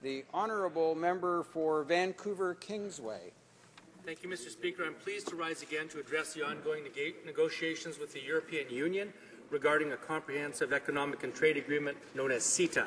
The honourable member for Vancouver Kingsway. Thank you, Mr. Speaker. I'm pleased to rise again to address the ongoing negotiations with the European Union regarding a comprehensive economic and trade agreement known as CETA.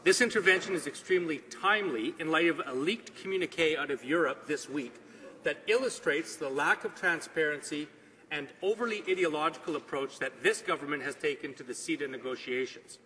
This intervention is extremely timely in light of a leaked communiqué out of Europe this week that illustrates the lack of transparency and overly ideological approach that this government has taken to the CETA negotiations.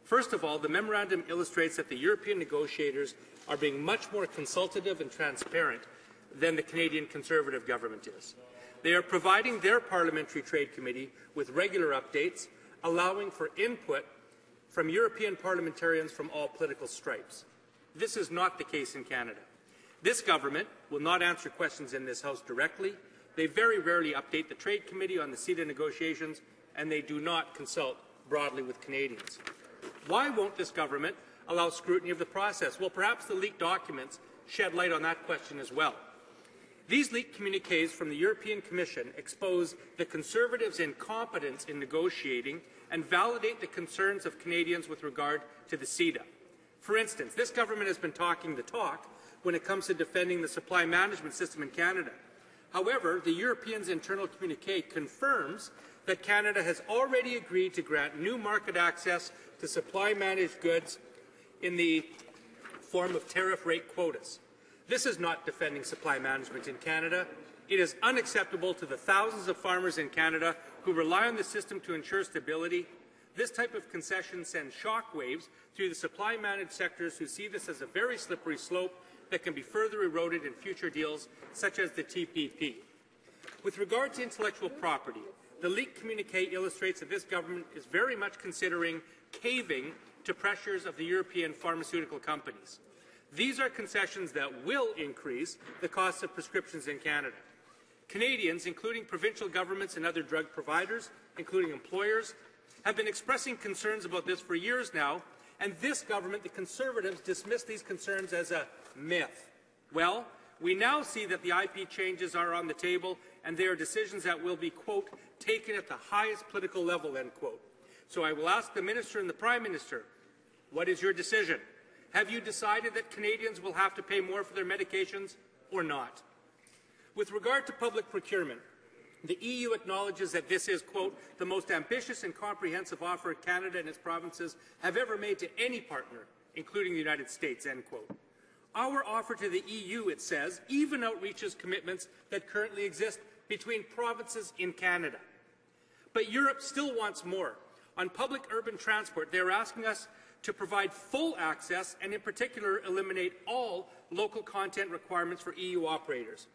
First of all, the memorandum illustrates that the European negotiators are being much more consultative and transparent than the Canadian Conservative government is. They are providing their Parliamentary Trade Committee with regular updates, allowing for input from European parliamentarians from all political stripes. This is not the case in Canada. This government will not answer questions in this House directly. They very rarely update the Trade Committee on the CETA negotiations, and they do not consult broadly with Canadians. Why won't this government allow scrutiny of the process? Well, perhaps the leaked documents shed light on that question as well. These leaked communiques from the European Commission expose the Conservatives' incompetence in negotiating and validate the concerns of Canadians with regard to the CETA. For instance, this government has been talking the talk when it comes to defending the supply management system in Canada. However, the Europeans' internal communique confirms that Canada has already agreed to grant new market access to supply-managed goods in the form of tariff rate quotas. This is not defending supply management in Canada. It is unacceptable to the thousands of farmers in Canada who rely on the system to ensure stability. This type of concession sends shockwaves through the supply-managed sectors who see this as a very slippery slope that can be further eroded in future deals, such as the TPP. With regard to intellectual property, the leaked communiqué illustrates that this government is very much considering caving to pressures of the European pharmaceutical companies. These are concessions that will increase the cost of prescriptions in Canada. Canadians, including provincial governments and other drug providers, including employers, have been expressing concerns about this for years now, and this government, the Conservatives, dismiss these concerns as a myth. Well, we now see that the IP changes are on the table, and they are decisions that will be, quote, taken at the highest political level, end quote. So I will ask the Minister and the Prime Minister, what is your decision? Have you decided that Canadians will have to pay more for their medications or not? With regard to public procurement, the EU acknowledges that this is, quote, the most ambitious and comprehensive offer Canada and its provinces have ever made to any partner, including the United States, end quote. Our offer to the EU, it says, even outreaches commitments that currently exist between provinces in Canada. But Europe still wants more. On public urban transport, they are asking us to provide full access and, in particular, eliminate all local content requirements for EU operators.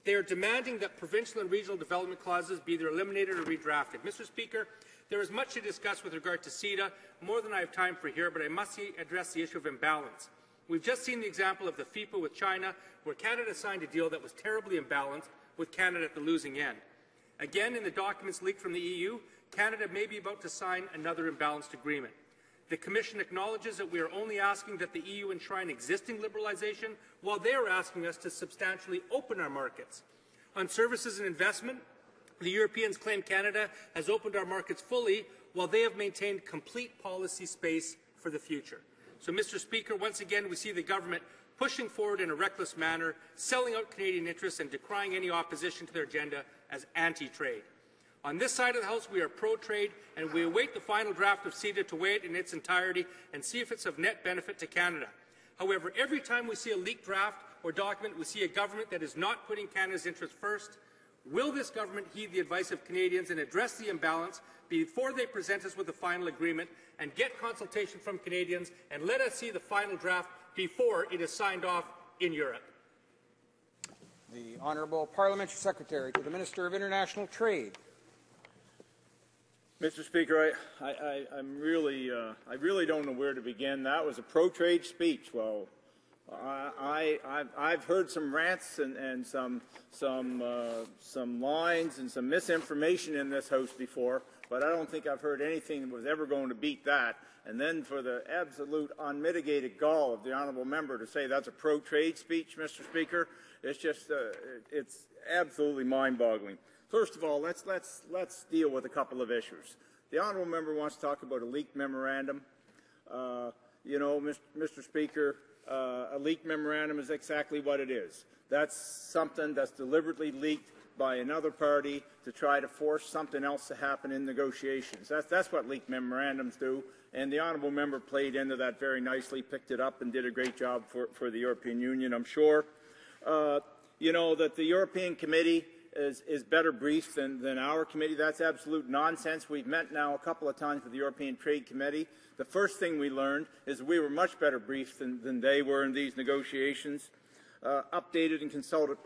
They are demanding that provincial and regional development clauses be either eliminated or redrafted. Mr. Speaker, there is much to discuss with regard to CETA, more than I have time for here, but I must address the issue of imbalance. We've just seen the example of the FIPA with China, where Canada signed a deal that was terribly imbalanced, with Canada at the losing end. Again, in the documents leaked from the EU, Canada may be about to sign another imbalanced agreement. The Commission acknowledges that we are only asking that the EU enshrine existing liberalization, while they are asking us to substantially open our markets. On services and investment, the Europeans claim Canada has opened our markets fully, while they have maintained complete policy space for the future. So, Mr. Speaker, once again, we see the government pushing forward in a reckless manner, selling out Canadian interests and decrying any opposition to their agenda as anti-trade. On this side of the House, we are pro-trade, and we await the final draft of CETA to weigh it in its entirety and see if it's of net benefit to Canada. However, every time we see a leaked draft or document, we see a government that is not putting Canada's interests first. Will this government heed the advice of Canadians and address the imbalance before they present us with the final agreement and get consultation from Canadians and let us see the final draft before it is signed off in Europe? The Honourable Parliamentary Secretary to the Minister of International Trade. Mr. Speaker, I really don't know where to begin. That was a pro-trade speech. Well, I've heard some rants and some lines and some misinformation in this House before, but I don't think I've heard anything that was ever going to beat that. And then for the absolute unmitigated gall of the honourable member to say that's a pro-trade speech, Mr. Speaker, it's just it's absolutely mind-boggling. First of all, let's deal with a couple of issues. The honourable member wants to talk about a leaked memorandum. you know, Mr. Speaker, a leaked memorandum is exactly what it is. That's something that's deliberately leaked by another party to try to force something else to happen in negotiations. That's what leaked memorandums do, and the honourable member played into that very nicely, picked it up and did a great job for the European Union, I'm sure. You know, that the European Committee is better briefed than our committee. That's absolute nonsense. We've met now a couple of times with the European Trade Committee. The first thing we learned is we were much better briefed than they were in these negotiations. Updated and consulted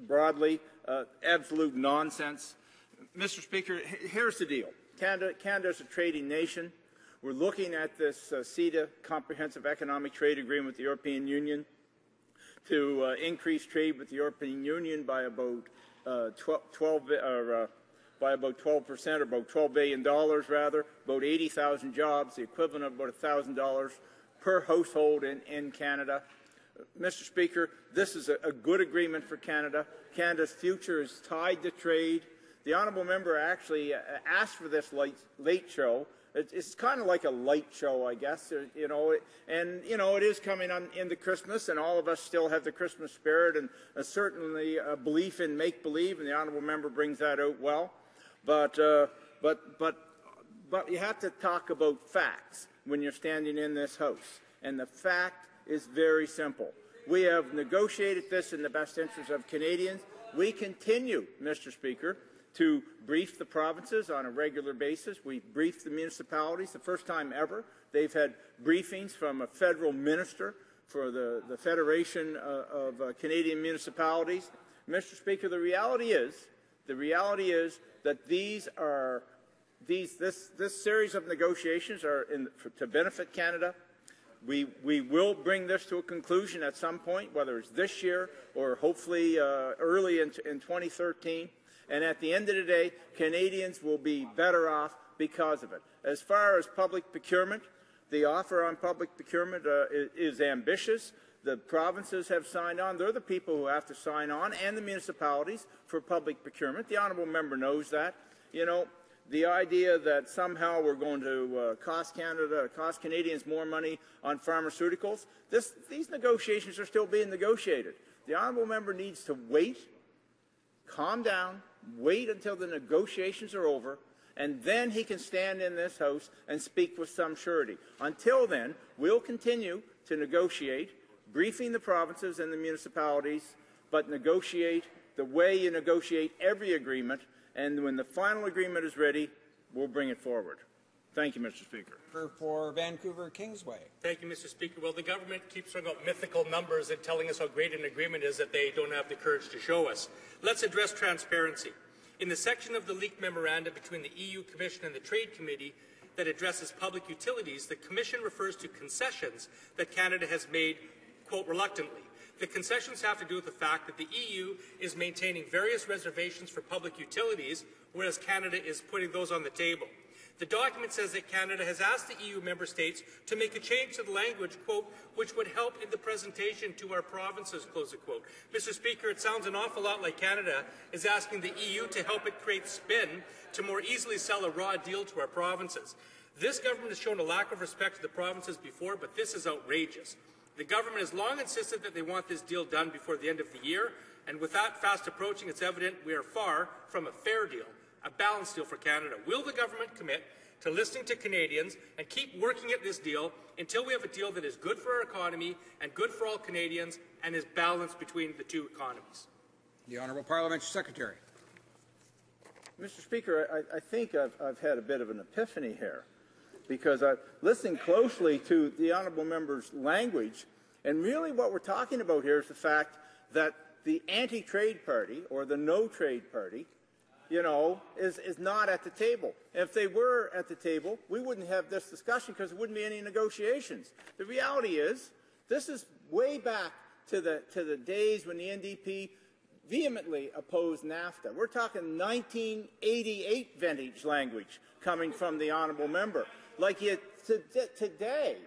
broadly, absolute nonsense. Mr. Speaker, here's the deal. Canada is a trading nation. We're looking at this CETA, Comprehensive Economic Trade Agreement with the European Union, to increase trade with the European Union by about 12% or about $12 billion rather, about 80,000 jobs, the equivalent of about $1,000 per household in Canada. Mr. Speaker, this is a good agreement for Canada. Canada's future is tied to trade. The honourable member actually asked for this late show. It's kind of like a light show, I guess, you know, and, you know, it is coming on into Christmas, and all of us still have the Christmas spirit and certainly a belief in make-believe, and the honourable member brings that out well. But you have to talk about facts when you're standing in this House, and the fact is very simple. We have negotiated this in the best interest of Canadians. We continue, Mr. Speaker, to brief the provinces on a regular basis. We brief the municipalities. The first time ever they've had briefings from a federal minister for the Federation of Canadian Municipalities. Mr. Speaker, the reality is that this series of negotiations are to benefit Canada. We will bring this to a conclusion at some point, whether it's this year or hopefully early in 2013. And at the end of the day, Canadians will be better off because of it. As far as public procurement, the offer on public procurement is ambitious. The provinces have signed on. They're the people who have to sign on, and the municipalities for public procurement. The honourable member knows that. You know, the idea that somehow we're going to cost Canadians more money on pharmaceuticals, these negotiations are still being negotiated. The honourable member needs to wait, calm down, wait until the negotiations are over, and then he can stand in this House and speak with some surety. Until then, we'll continue to negotiate, briefing the provinces and the municipalities, but negotiate the way you negotiate every agreement, and when the final agreement is ready, we'll bring it forward. Thank you, Mr. Speaker. For Vancouver Kingsway. Thank you, Mr. Speaker. Well, the government keeps throwing out mythical numbers and telling us how great an agreement is that they don't have the courage to show us. Let's address transparency. In the section of the leaked memorandum between the EU Commission and the Trade Committee that addresses public utilities, the Commission refers to concessions that Canada has made, quote, reluctantly. The concessions have to do with the fact that the EU is maintaining various reservations for public utilities, whereas Canada is putting those on the table. The document says that Canada has asked the EU member states to make a change to the language, quote, which would help in the presentation to our provinces, close the quote. Mr. Speaker, it sounds an awful lot like Canada is asking the EU to help it create spin to more easily sell a raw deal to our provinces. This government has shown a lack of respect to the provinces before, but this is outrageous. The government has long insisted that they want this deal done before the end of the year, and with that fast approaching, it's evident we are far from a fair deal, a balanced deal for Canada. Will the government commit to listening to Canadians and keep working at this deal until we have a deal that is good for our economy and good for all Canadians and is balanced between the two economies? The Honourable Parliamentary Secretary. Mr. Speaker, I think I've had a bit of an epiphany here, because I've listened closely to the honourable member's language, and really what we're talking about here is the fact that the anti-trade party, or the no-trade party, you know, is not at the table. If they were at the table, we wouldn't have this discussion because there wouldn't be any negotiations. The reality is, this is way back to the days when the NDP vehemently opposed NAFTA. We're talking 1988 vintage language coming from the honourable member. Like today,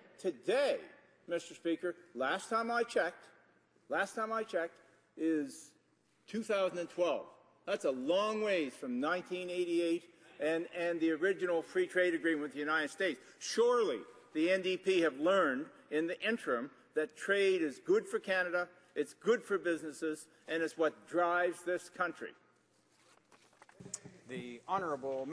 Mr. Speaker, last time I checked, is 2012. That's a long ways from 1988 and the original free trade agreement with the United States. Surely the NDP have learned in the interim that trade is good for Canada, it's good for businesses, and it's what drives this country. The Honourable